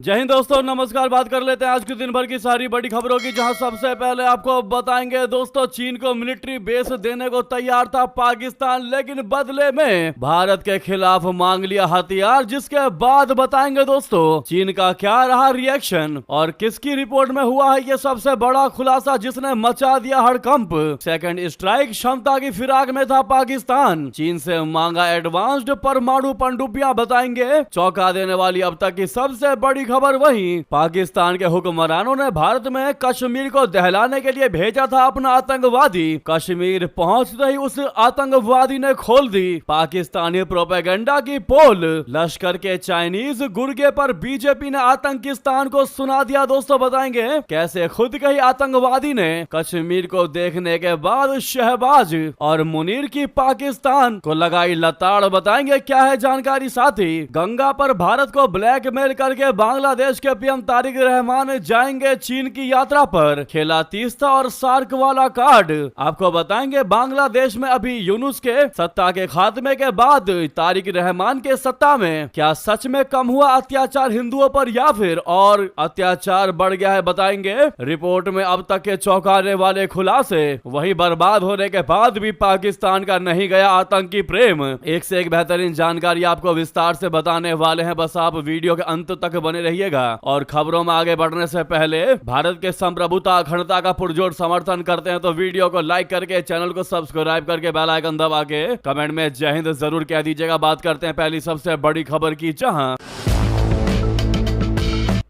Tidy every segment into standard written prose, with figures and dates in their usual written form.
जय हिंद दोस्तों, नमस्कार। बात कर लेते हैं आज के दिन भर की सारी बड़ी खबरों की, जहां सबसे पहले आपको बताएंगे दोस्तों, चीन को मिलिट्री बेस देने को तैयार था पाकिस्तान, लेकिन बदले में भारत के खिलाफ मांग लिया हथियार। जिसके बाद बताएंगे दोस्तों चीन का क्या रहा रिएक्शन और किसकी रिपोर्ट में हुआ है ये सबसे बड़ा खुलासा जिसने मचा दिया हड़कंप। सेकंड स्ट्राइक क्षमता की फिराक में था पाकिस्तान, चीन से मांगा एडवांस्ड परमाणु पनडुब्बियां। बताएंगे चौंका देने वाली अब तक की सबसे बड़ी खबर। वहीं पाकिस्तान के हुक्मरानों ने भारत में कश्मीर को दहलाने के लिए भेजा था अपना आतंकवादी। कश्मीर पहुंचते ही उस आतंकवादी ने खोल दी पाकिस्तानी प्रोपेगेंडा की पोल। लश्कर के चाइनीज गुर्गे पर बीजेपी ने आतंकिस्तान को सुना दिया। दोस्तों बताएंगे कैसे खुद के ही आतंकवादी ने कश्मीर को देखने के बाद शहबाज और मुनीर की पाकिस्तान को लगाई लताड़। बताएंगे क्या है जानकारी। साथ ही गंगा पर भारत को ब्लैकमेल करके बांग्लादेश के पीएम तारिक रहमान जाएंगे चीन की यात्रा पर। खेला तीस्ता और सार्क वाला कार्ड। आपको बताएंगे बांग्लादेश में अभी यूनुस के सत्ता के खात्मे के बाद तारिक रहमान के सत्ता में क्या सच में कम हुआ अत्याचार हिंदुओं पर या फिर और अत्याचार बढ़ गया है। बताएंगे रिपोर्ट में अब तक के चौंकाने वाले खुलासे। वही बर्बाद होने के बाद भी पाकिस्तान का नहीं गया आतंकी प्रेम। एक से एक बेहतरीन जानकारी आपको विस्तार से बताने वाले हैं, बस आप वीडियो के अंत तक बने रहिएगा। और खबरों में आगे बढ़ने से पहले भारत के संप्रभुता अखंडता का पुरजोर समर्थन करते हैं तो वीडियो को लाइक करके चैनल को सब्सक्राइब करके बेल आइकन दबा के कमेंट में जय हिंद जरूर कह दीजिएगा। बात करते हैं पहली सबसे बड़ी खबर की, जहां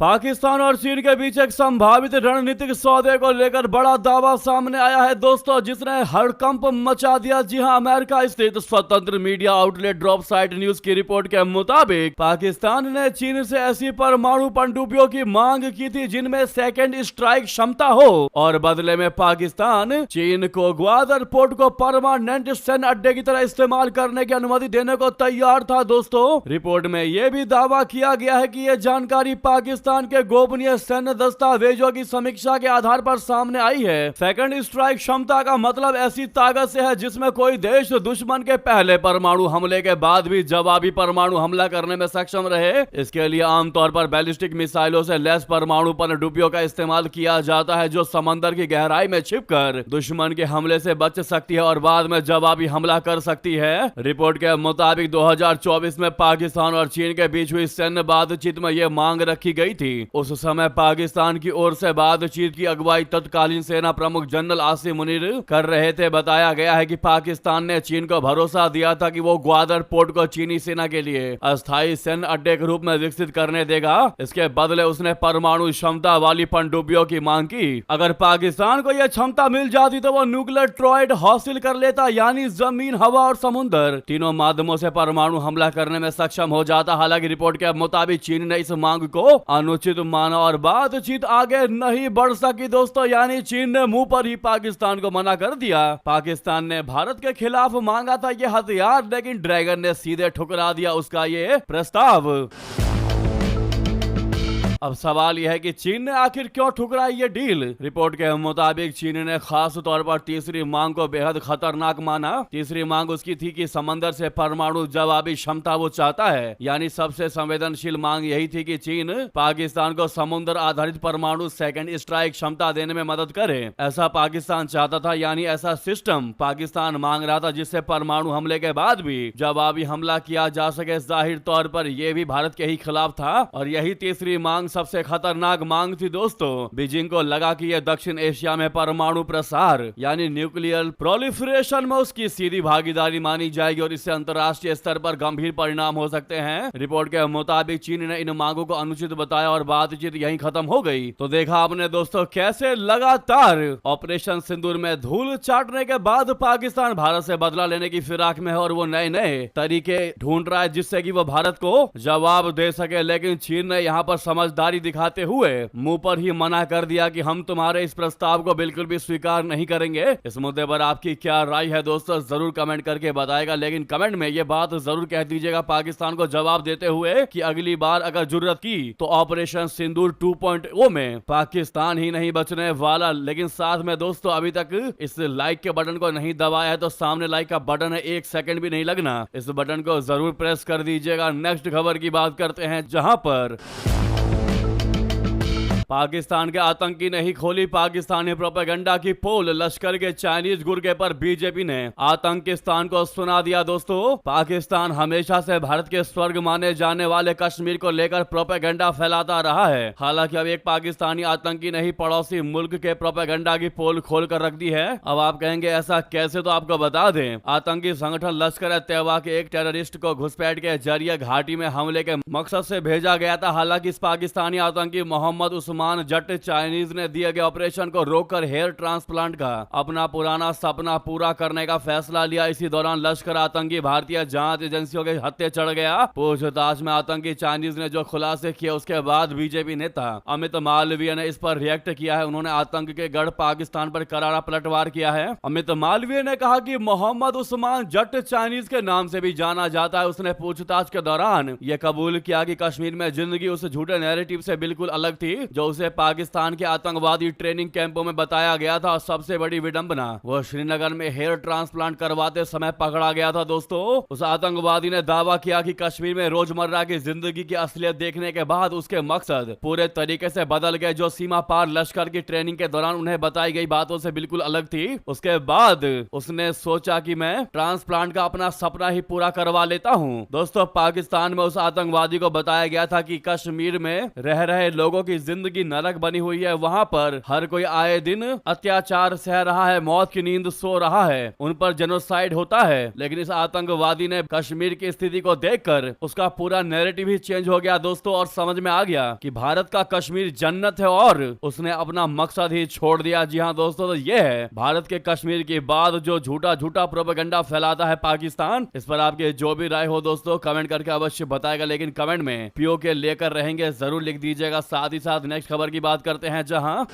पाकिस्तान और चीन के बीच एक संभावित रणनीतिक सौदे को लेकर बड़ा दावा सामने आया है दोस्तों, जिसने हड़कंप मचा दिया। जी हां, अमेरिका स्थित स्वतंत्र media outlet drop site news की रिपोर्ट के मुताबिक पाकिस्तान ने चीन से ऐसी परमाणु पनडुब्बियों की मांग की थी जिनमें सेकंड स्ट्राइक क्षमता हो, और बदले में पाकिस्तान चीन को ग्वादर पोर्ट को परमानेंट सैन्य अड्डे की तरह इस्तेमाल करने की अनुमति देने को तैयार था। दोस्तों रिपोर्ट में यह भी दावा किया गया है कि यह जानकारी पाकिस्तान के गोपनीय सैन्य दस्तावेजों की समीक्षा के आधार पर सामने आई है। सेकंड स्ट्राइक क्षमता का मतलब ऐसी ताकत से है जिसमें कोई देश दुश्मन के पहले परमाणु हमले के बाद भी जवाबी परमाणु हमला करने में सक्षम रहे। इसके लिए आमतौर पर बैलिस्टिक मिसाइलों से लैस परमाणु पनडुब्बियों का इस्तेमाल किया जाता है, जो समंदर की गहराई में छिपकर दुश्मन के हमले से बच सकती है और बाद में जवाबी हमला कर सकती है। रिपोर्ट के मुताबिक 2024 में पाकिस्तान और चीन के बीच हुई सैन्य बातचीत में यह मांग रखी गई थी। उस समय पाकिस्तान की ओर से बातचीत की अगुवाई तत्कालीन सेना प्रमुख जनरल आसिम मुनीर कर रहे थे। बताया गया है कि पाकिस्तान ने चीन को भरोसा दिया था कि वो ग्वादर पोर्ट को चीनी सेना के लिए अस्थायी सैन्य अड्डे के रूप में विकसित करने देगा। इसके बदले उसने परमाणु क्षमता वाली पनडुब्बियों की मांग की। अगर पाकिस्तान को यह क्षमता मिल जाती तो वो न्यूक्लियर ट्रॉयड हासिल कर लेता, यानी जमीन, हवा और समुद्र तीनों माध्यमों से परमाणु हमला करने में सक्षम हो जाता। हालांकि रिपोर्ट के मुताबिक चीन ने इस मांग को अनुचित माना और बातचीत आगे नहीं बढ़ सकी दोस्तों, यानी चीन ने मुंह पर ही पाकिस्तान को मना कर दिया। पाकिस्तान ने भारत के खिलाफ मांगा था ये हथियार, लेकिन ड्रैगन ने सीधे ठुकरा दिया उसका ये प्रस्ताव। अब सवाल यह है कि चीन ने आखिर क्यों ठुकराई ये डील। रिपोर्ट के मुताबिक चीन ने खास तौर पर तीसरी मांग को बेहद खतरनाक माना। तीसरी मांग उसकी थी कि समंदर से परमाणु जवाबी क्षमता वो चाहता है, यानी सबसे संवेदनशील मांग यही थी कि चीन पाकिस्तान को समुद्र आधारित परमाणु सेकंड स्ट्राइक क्षमता देने में मदद करे। ऐसा पाकिस्तान चाहता था, यानी ऐसा सिस्टम पाकिस्तान मांग रहा था जिससे परमाणु हमले के बाद भी जवाबी हमला किया जा सके। जाहिर तौर पर यह भी भारत के ही खिलाफ था और यही तीसरी मांग सबसे खतरनाक मांग थी दोस्तों। बीजिंग को लगा कि यह दक्षिण एशिया में परमाणु प्रसार यानी न्यूक्लियर प्रोलिफरेशन में उसकी सीधी भागीदारी मानी जाएगी और इससे अंतर्राष्ट्रीय स्तर पर गंभीर परिणाम हो सकते हैं। रिपोर्ट के मुताबिक चीन ने इन मांगों को अनुचित बताया और बातचीत यहीं खत्म हो गई। तो देखा आपने दोस्तों कैसे लगातार ऑपरेशन सिंदूर में धूल चाटने के बाद पाकिस्तान भारत से बदला लेने की फिराक में है और वो नए नए तरीके ढूंढ रहा है जिससे कि वो भारत को जवाब दे सके। लेकिन चीन ने यहाँ पर समझदारी दिखाते हुए मुंह पर ही मना कर दिया कि हम तुम्हारे इस प्रस्ताव को बिल्कुल भी स्वीकार नहीं करेंगे। इस मुद्दे पर आपकी क्या राय है दोस्तों, जरूर कमेंट करके बताएगा। लेकिन कमेंट में ये बात जरूर कह दीजिएगा पाकिस्तान को जवाब देते हुए कि अगली बार अगर जरूरत की तो ऑपरेशन सिंदूर 2.0 में पाकिस्तान ही नहीं बचने वाला। लेकिन साथ में दोस्तों अभी तक इस लाइक के बटन को नहीं दबाया है तो सामने लाइक का बटन है, 1 सेकंड भी नहीं लगना, इस बटन को जरूर प्रेस कर दीजिएगा। नेक्स्ट खबर की बात करते हैं, जहां पर पाकिस्तान के आतंकी ने ही खोली पाकिस्तानी प्रोपेगेंडा की पोल। लश्कर के चाइनीज गुर्गे पर बीजेपी ने आतंकिस्तान को सुना दिया। दोस्तों, पाकिस्तान हमेशा से भारत के स्वर्ग माने जाने वाले कश्मीर को लेकर प्रोपेगेंडा फैलाता रहा है। हालांकि अब एक पाकिस्तानी आतंकी ने ही पड़ोसी मुल्क के प्रोपेगेंडा की पोल खोल कर रख दी है। अब आप कहेंगे ऐसा कैसे, तो आपको बता दें, आतंकी संगठन लश्कर तैयबा के एक टेररिस्ट को घुसपैठ के जरिए घाटी में हमले के मकसद से भेजा गया था। हालांकि इस पाकिस्तानी आतंकी मोहम्मद उस्मान जट चाइनीज ने दिए गए ऑपरेशन को रोककर हेयर ट्रांसप्लांट का अपना पुराना सपना पूरा करने का फैसला लिया। इसी दौरान लश्कर आतंकी भारतीय जांच एजेंसियों के हत्थे चढ़ गया। पूछताछ में आतंकी चाइनीज ने जो खुलासे किए उसके बाद बीजेपी नेता अमित मालवीय ने इस पर रिएक्ट किया है। उन्होंने आतंक के गढ़ पाकिस्तान पर करारा पलटवार किया है। अमित मालवीय ने कहा कि मोहम्मद उस्मान जट चाइनीज के नाम से भी जाना जाता है। उसने पूछताछ के दौरान यह कबूल किया कि कश्मीर में जिंदगी उस झूठे नैरेटिव से बिल्कुल अलग थी जो उसे पाकिस्तान के आतंकवादी ट्रेनिंग कैंपों में बताया गया था। और सबसे बड़ी विडंबना, वो श्रीनगर में हेयर ट्रांसप्लांट करवाते समय पकड़ा गया था। दोस्तों, उस आतंकवादी ने दावा किया कि कश्मीर में रोजमर्रा की जिंदगी की असलियत देखने के बाद उसके मकसद पूरे तरीके से बदल गए, जो सीमा पार लश्कर की ट्रेनिंग के दौरान उन्हें बताई गई बातों से बिल्कुल अलग थी। उसके बाद उसने सोचा कि मैं ट्रांसप्लांट का अपना सपना ही पूरा करवा लेता हूं। दोस्तों, पाकिस्तान में उस आतंकवादी को बताया गया था कि कश्मीर में रह रहे लोगों की जिंदगी नरक बनी हुई है। वहां पर हर कोई आए दिन अत्याचार सह रहा है, मौत की नींद सो रहा है, उन पर जेनोसाइड होता है। लेकिन इस आतंकवादी ने कश्मीर की स्थिति को देखकर उसका पूरा नैरेटिव ही चेंज हो गया दोस्तों, और समझ में आ गया कि भारत का कश्मीर जन्नत है और उसने अपना मकसद ही छोड़ दिया। जी हाँ दोस्तों, तो ये है भारत के कश्मीर की बात जो झूठा झूठा प्रोपेगेंडा फैलाता है पाकिस्तान। इस पर आपके जो भी राय हो दोस्तों कमेंट करके अवश्य बताएगा, लेकिन कमेंट में पीओके लेकर रहेंगे जरूर लिख दीजिएगा। साथ ही साथ नेक्स्ट खबर की बात करते हैं, जहां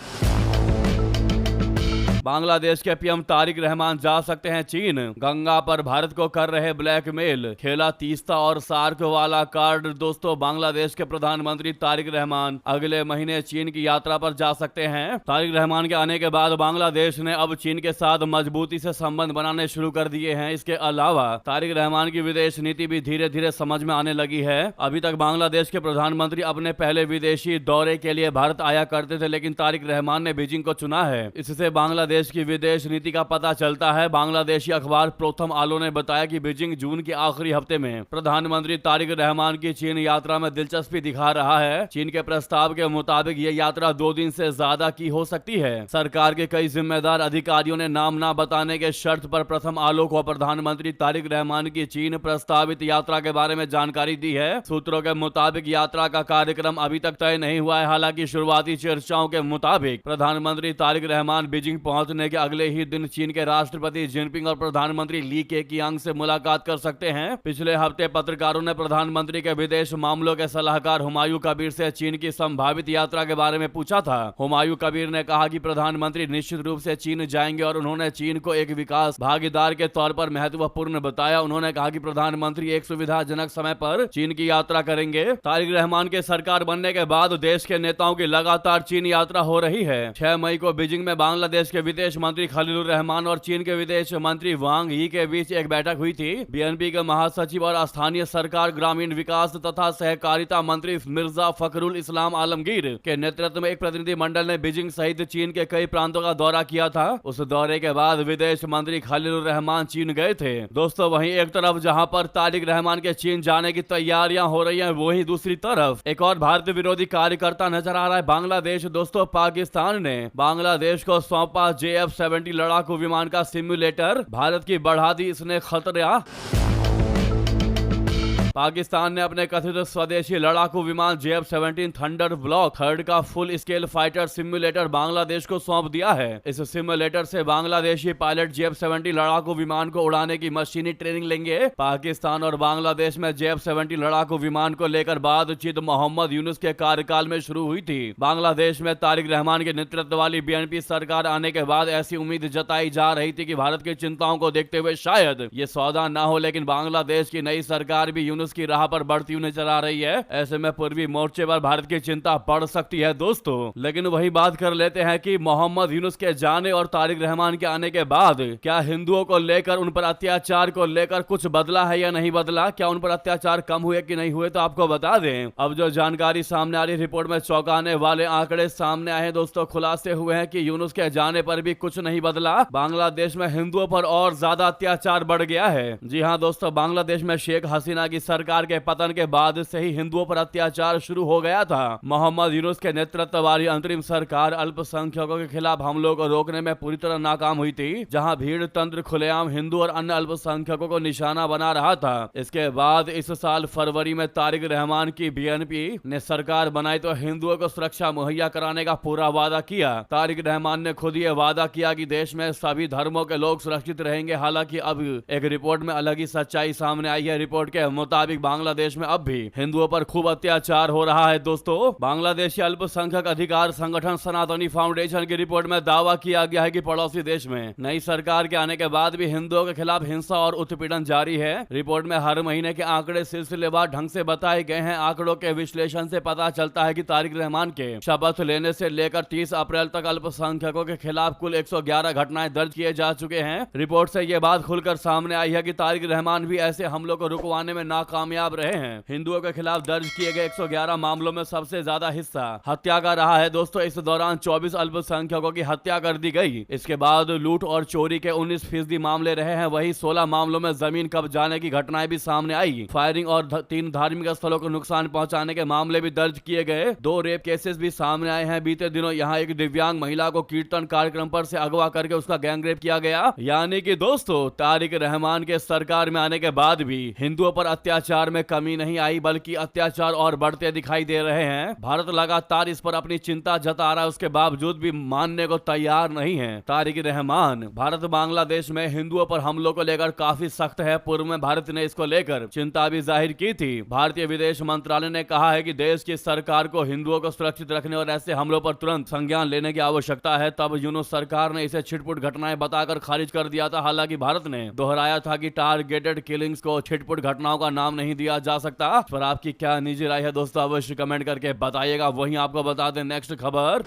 बांग्लादेश के पीएम तारिक रहमान जा सकते हैं चीन। गंगा पर भारत को कर रहे ब्लैकमेल, खेला तीस्ता और सार्क वाला कार्ड। दोस्तों, बांग्लादेश के प्रधानमंत्री तारिक रहमान अगले महीने चीन की यात्रा पर जा सकते हैं। तारिक रहमान के आने के बाद बांग्लादेश ने अब चीन के साथ मजबूती से संबंध बनाने शुरू कर दिए हैं। इसके अलावा तारिक रहमान की विदेश नीति भी धीरे धीरे समझ में आने लगी है। अभी तक बांग्लादेश के प्रधानमंत्री अपने पहले विदेशी दौरे के लिए भारत आया करते थे, लेकिन तारिक रहमान ने बीजिंग को चुना है। इससे बांग्लादेश की विदेश नीति का पता चलता है। बांग्लादेशी अखबार प्रथम आलो ने बताया कि बीजिंग जून के आखिरी हफ्ते में प्रधानमंत्री तारिक रहमान की चीन यात्रा में दिलचस्पी दिखा रहा है। चीन के प्रस्ताव के मुताबिक ये यात्रा 2 दिन से ज्यादा की हो सकती है। सरकार के कई जिम्मेदार अधिकारियों ने नाम ना बताने के शर्त पर प्रथम आलो को प्रधानमंत्री तारिक रहमान की चीन प्रस्तावित यात्रा के बारे में जानकारी दी है। सूत्रों के मुताबिक यात्रा का कार्यक्रम अभी तक तय नहीं हुआ है। हालांकि शुरुआती चर्चाओं के मुताबिक प्रधानमंत्री तारिक रहमान बीजिंग पहुंचने के अगले ही दिन चीन के राष्ट्रपति जिनपिंग और प्रधानमंत्री ली केकियांग से मुलाकात कर सकते हैं। पिछले हफ्ते पत्रकारों ने प्रधानमंत्री के विदेश मामलों के सलाहकार हुमायूं कबीर से चीन की संभावित यात्रा के बारे में पूछा था। हुमायूं कबीर ने कहा कि प्रधानमंत्री निश्चित रूप से चीन जाएंगे और उन्होंने चीन को एक विकास भागीदार के तौर पर महत्वपूर्ण बताया। उन्होंने कहा कि प्रधानमंत्री एक सुविधाजनक समय पर चीन की यात्रा करेंगे। तारिक रहमान के सरकार बनने के बाद देश के नेताओं की लगातार चीन यात्रा हो रही है। 6 मई को बीजिंग में बांग्लादेश के विदेश मंत्री खलीलुर रहमान और चीन के विदेश मंत्री वांग यी के बीच एक बैठक हुई थी। बीएनपी के महासचिव और स्थानीय सरकार ग्रामीण विकास तथा सहकारिता मंत्री मिर्जा फखरुल इस्लाम आलमगीर के नेतृत्व में एक प्रतिनिधि मंडल ने बीजिंग सहित चीन के कई प्रांतों का दौरा किया था। उस दौरे के बाद विदेश मंत्री खलीलुर रहमान चीन गए थे। दोस्तों, वहीं एक तरफ जहां पर तारिक रहमान के चीन जाने की तैयारियां हो रही हैं, वहीं दूसरी तरफ एक और भारत विरोधी कार्यकर्ता नजर आ रहा है, बांग्लादेश। दोस्तों, पाकिस्तान ने बांग्लादेश को सौंपा JF-70 लड़ाकू विमान का सिम्युलेटर। भारत की बढ़ा दी इसने खतरा। पाकिस्तान ने अपने कथित स्वदेशी लड़ाकू विमान JF-17 थंडर ब्लॉक 3 का full scale fighter simulator Bangladesh को सौंप दिया है। इस सिम्युलेटर से बांग्लादेशी पायलट JF-70 लड़ाकू विमान को उड़ाने की मशीनी ट्रेनिंग लेंगे। पाकिस्तान और बांग्लादेश में JF-70 लड़ाकू विमान को लेकर बातचीत मोहम्मद यूनुस के कार्यकाल में शुरू हुई थी। बांग्लादेश में तारिक रहमान के नेतृत्व वाली BNP सरकार आने के बाद ऐसी उम्मीद जताई जा रही थी कि भारत की चिंताओं को देखते हुए शायद ये सौदा न हो, लेकिन बांग्लादेश की नई सरकार भी यूनुस यूनुस की राह पर बढ़ती हुई नजर आ रही है। ऐसे में पूर्वी मोर्चे पर भारत की चिंता बढ़ सकती है दोस्तों। लेकिन वही बात कर लेते हैं कि मोहम्मद यूनुस के जाने और तारिक रहमान के आने के बाद क्या हिंदुओं को लेकर, उन पर अत्याचार को लेकर कुछ बदला है या नहीं बदला, क्या उन पर अत्याचार कम हुए कि नहीं हुए, तो आपको बता दें अब जो जानकारी सामने आ रही रिपोर्ट में चौंकाने वाले आंकड़े सामने आए दोस्तों। खुलासे हुए हैं कि यूनुस के जाने पर भी कुछ नहीं बदला, बांग्लादेश में हिंदुओं पर और ज्यादा अत्याचार बढ़ गया है। जी हां दोस्तों, बांग्लादेश में शेख हसीना की सरकार के पतन के बाद से ही हिंदुओं पर अत्याचार शुरू हो गया था। मोहम्मद यूनुस के नेतृत्व वाली अंतरिम सरकार अल्पसंख्यकों के खिलाफ हमलों को रोकने में पूरी तरह नाकाम हुई थी, जहां भीड़ तंत्र खुलेआम हिंदू और अन्य अल्पसंख्यकों को निशाना बना रहा था। इसके बाद इस साल फरवरी में तारिक रहमान की बीएनपी ने सरकार बनाई तो हिंदुओं को सुरक्षा मुहैया कराने का पूरा वादा किया। तारिक रहमान ने खुद ये वादा किया कि देश में सभी धर्मों के लोग सुरक्षित रहेंगे। हालांकि अब एक रिपोर्ट में अलग ही सच्चाई सामने आई है। रिपोर्ट के मुताबिक बांग्लादेश में अब भी हिंदुओं पर खूब अत्याचार हो रहा है दोस्तों। बांग्लादेशी अल्पसंख्यक अधिकार संगठन सनातनी फाउंडेशन की रिपोर्ट में दावा किया गया है कि पड़ोसी देश में नई सरकार के आने के बाद भी हिंदुओं के खिलाफ हिंसा और उत्पीड़न जारी है। रिपोर्ट में हर महीने के आंकड़े सिलसिलेवार ढंग से बताए गए हैं। आंकड़ों के विश्लेषण से पता चलता है कि तारिक रहमान के शपथ लेने से लेकर 30 अप्रैल तक अल्पसंख्यकों के खिलाफ कुल 111 घटनाएं दर्ज किए जा चुके हैं। रिपोर्ट से यह बात खुलकर सामने आई है कि तारिक रहमान भी ऐसे हमलों को रुकवाने में नाकामयाब रहे हैं। हिंदुओं के खिलाफ दर्ज किए गए 111 मामलों में सबसे ज्यादा हिस्सा हत्या का रहा है दोस्तों। इस दौरान 24 अल्पसंख्यकों की हत्या कर दी गई। इसके बाद लूट और चोरी के 19% मामले रहे हैं। वही 16 मामलों में जमीन कब्जाने की घटनाएं भी सामने आई। फायरिंग और 3 धार्मिक स्थलों को नुकसान पहुंचाने के मामले भी दर्ज किए गए। 2 रेप केसेस भी सामने आए हैं। बीते दिनों यहाँ एक दिव्यांग महिला को कीर्तन कार्यक्रम पर से अगवा करके उसका गैंग रेप किया गया। यानी कि दोस्तों तारिक रहमान के सरकार में आने के बाद भी हिंदुओं पर अत्याचार में कमी नहीं आई, बल्कि अत्याचार और बढ़ते दिखाई दे रहे हैं। भारत लगातार इस पर अपनी चिंता जता रहा है, उसके बावजूद भी मानने को तैयार नहीं है। तारिक रहमान भारत बांग्लादेश में हिंदुओं पर हमलों को लेकर काफी सख्त है। पूर्व में भारत ने इसको लेकर चिंता भी जाहिर की थी। भारतीय विदेश मंत्रालय ने कहा है कि देश की सरकार को हिंदुओं को सुरक्षित रखने और ऐसे हमलों पर तुरंत संज्ञान लेने की आवश्यकता है। तब यूनुस सरकार ने इसे छिटपुट घटनाएं बताकर खारिज कर दिया था। हालांकि भारत ने दोहराया था कि टारगेटेड किलिंग्स को छिटपुट घटनाओं का नाम नहीं दिया जा सकता। पर आपकी क्या निजी राय है दोस्तों, अवश्य कमेंट करके बताइएगा। वहीं आपको बता दें नेक्स्ट खबर,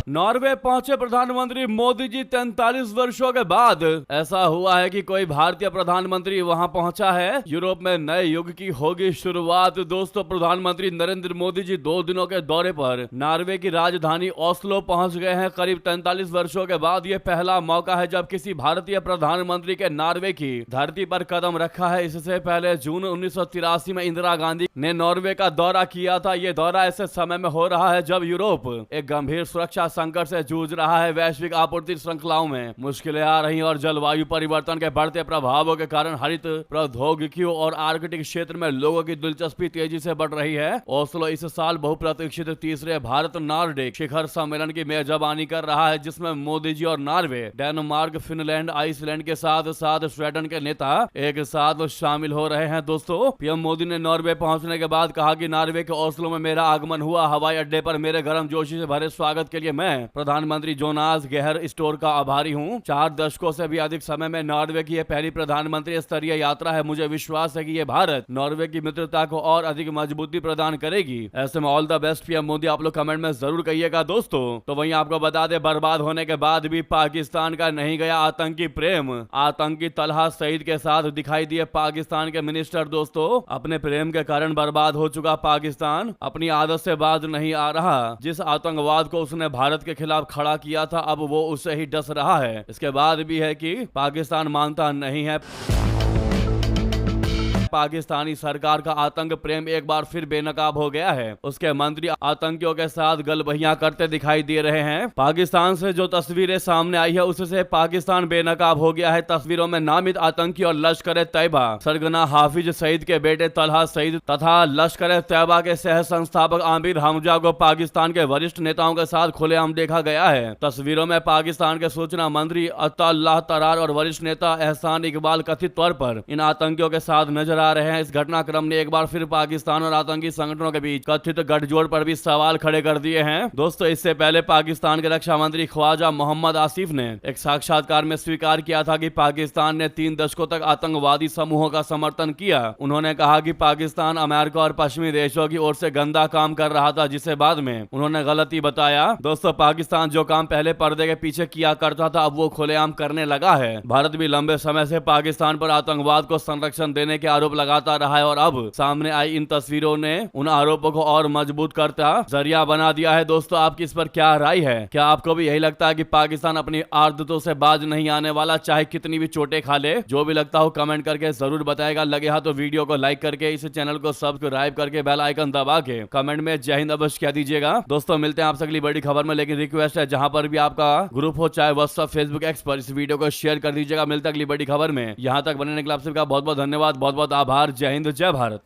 नॉर्वे पहुंचे प्रधानमंत्री मोदी जी 43 वर्षों के बाद। ऐसा हुआ है कि कोई भारतीय प्रधानमंत्री वहां पहुंचा है। यूरोप में नए युग की होगी शुरुआत दोस्तों। प्रधानमंत्री नरेंद्र मोदी जी 2 दिनों के दौरे पर नॉर्वे की राजधानी ओस्लो पहुंच गए हैं। करीब 43 वर्षों के बाद ये पहला मौका है जब किसी भारतीय प्रधानमंत्री के नॉर्वे की धरती पर कदम रखा है। इससे पहले जून 1983 में इंदिरा गांधी ने नॉर्वे का दौरा किया था। ये दौरा ऐसे समय में हो रहा है जब यूरोप एक गंभीर सुरक्षा संकट से जूझ रहा है। वैश्विक आपूर्ति श्रृंखलाओं में मुश्किलें आ रही हैं और जलवायु परिवर्तन के बढ़ते प्रभावों के कारण हरित प्रौद्योगिकियों और आर्कटिक क्षेत्र में लोगों की दिलचस्पी तेजी से बढ़ रही है। ओस्लो इस साल बहुप्रतीक्षित तीसरे भारत नॉर्डिक शिखर सम्मेलन की मेजबानी कर रहा है, जिसमें मोदी जी और नॉर्वे, डेनमार्क, फिनलैंड, आइसलैंड के साथ साथ स्वीडन के नेता एक साथ शामिल हो रहे हैं दोस्तों। पीएम मोदी ने नॉर्वे पहुंचने के बाद कहा कि नॉर्वे के ओस्लो में मेरा आगमन हुआ। हवाई अड्डे पर मेरे गर्मजोशी से भरे स्वागत के लिए मैं प्रधानमंत्री जोनास गेहर स्टोर का आभारी हूं। 4 दशकों से भी अधिक समय में नॉर्वे की यह पहली प्रधानमंत्री स्तरीय यात्रा है। मुझे विश्वास है कि यह भारत नॉर्वे की मित्रता को और अधिक मजबूती प्रदान करेगी। ऐसे में all the best PM Modi, आप लोग कमेंट में जरूर कहिएगा दोस्तों। तो वहीं आपको बता दें, बर्बाद होने के बाद भी पाकिस्तान का नहीं गया आतंकी प्रेम। आतंकी तलहा सईद के साथ दिखाई दिए पाकिस्तान के मिनिस्टर दोस्तों। अपने प्रेम के कारण बर्बाद हो चुका पाकिस्तान अपनी आदत से बाज नहीं आ रहा। जिस आतंकवाद को उसने भारत के खिलाफ खड़ा किया था, अब वो उसे ही डस रहा है। इसके बाद भी है कि पाकिस्तान मानता नहीं है। पाकिस्तानी सरकार का आतंक प्रेम एक बार फिर बेनकाब हो गया है। उसके मंत्री आतंकियों के साथ गलबहियां करते दिखाई दे रहे हैं। पाकिस्तान से जो तस्वीरें सामने आई है उससे पाकिस्तान बेनकाब हो गया है। तस्वीरों में नामित आतंकी और लश्कर तैयबा सरगना हाफिज सईद के बेटे तलहा सईद तथा लश्कर तैयबा के सह संस्थापक आमिर हमजा को पाकिस्तान के वरिष्ठ नेताओं के साथ खुलेआम देखा गया है। तस्वीरों में पाकिस्तान के सूचना मंत्री अत्ताउल्लाह तरार और वरिष्ठ नेता एहसान इकबाल कथित तौर पर इन आतंकियों के साथ नजर आ रहे हैं। इस घटनाक्रम ने एक बार फिर पाकिस्तान और आतंकी संगठनों के बीच कथित गठजोड़ पर भी सवाल खड़े कर दिए हैं। दोस्तों, इससे पहले पाकिस्तान के रक्षा मंत्री ख्वाजा मोहम्मद आसिफ ने एक साक्षात्कार में स्वीकार किया था कि पाकिस्तान ने 3 दशकों तक आतंकवादी समूहों का समर्थन किया। उन्होंने कहा कि पाकिस्तान अमेरिका और पश्चिमी देशों की ओर से गंदा काम कर रहा था, जिसे बाद में उन्होंने गलती बताया। दोस्तों, पाकिस्तान जो काम पहले पर्दे के पीछे किया करता था, अब वो खुलेआम करने लगा है। भारत भी लंबे समय से पाकिस्तान पर आतंकवाद को संरक्षण देने के आरोप लगाता रहा है और अब सामने आई इन तस्वीरों ने उन आरोपों को और मजबूत करता जरिया बना दिया है। दोस्तों, आपकी इस पर क्या राय है? क्या आपको भी यही लगता है कि पाकिस्तान अपनी आदतों से बाज नहीं आने वाला, चाहे कितनी भी चोटें खा ले? जो भी लगता हो कमेंट करके जरूर बताएगा। लगे हाथ तो वीडियो को लाइक करके इस चैनल को सब्सक्राइब करके बेल आइकन दबा के कमेंट में जय हिंद अवश्य कह दीजिएगा। दोस्तों, मिलते हैं आपसे अगली बड़ी खबर में, लेकिन रिक्वेस्ट है जहां पर भी आपका ग्रुप हो, चाहे व्हाट्सएप, फेसबुक, एक्स पर, इस वीडियो को शेयर कर दीजिएगा। मिलते हैं अगली बड़ी खबर में। यहां तक बनने के लिए आप सबका बहुत बहुत धन्यवाद, बहुत बहुत आभार। जय हिंद, जय भारत।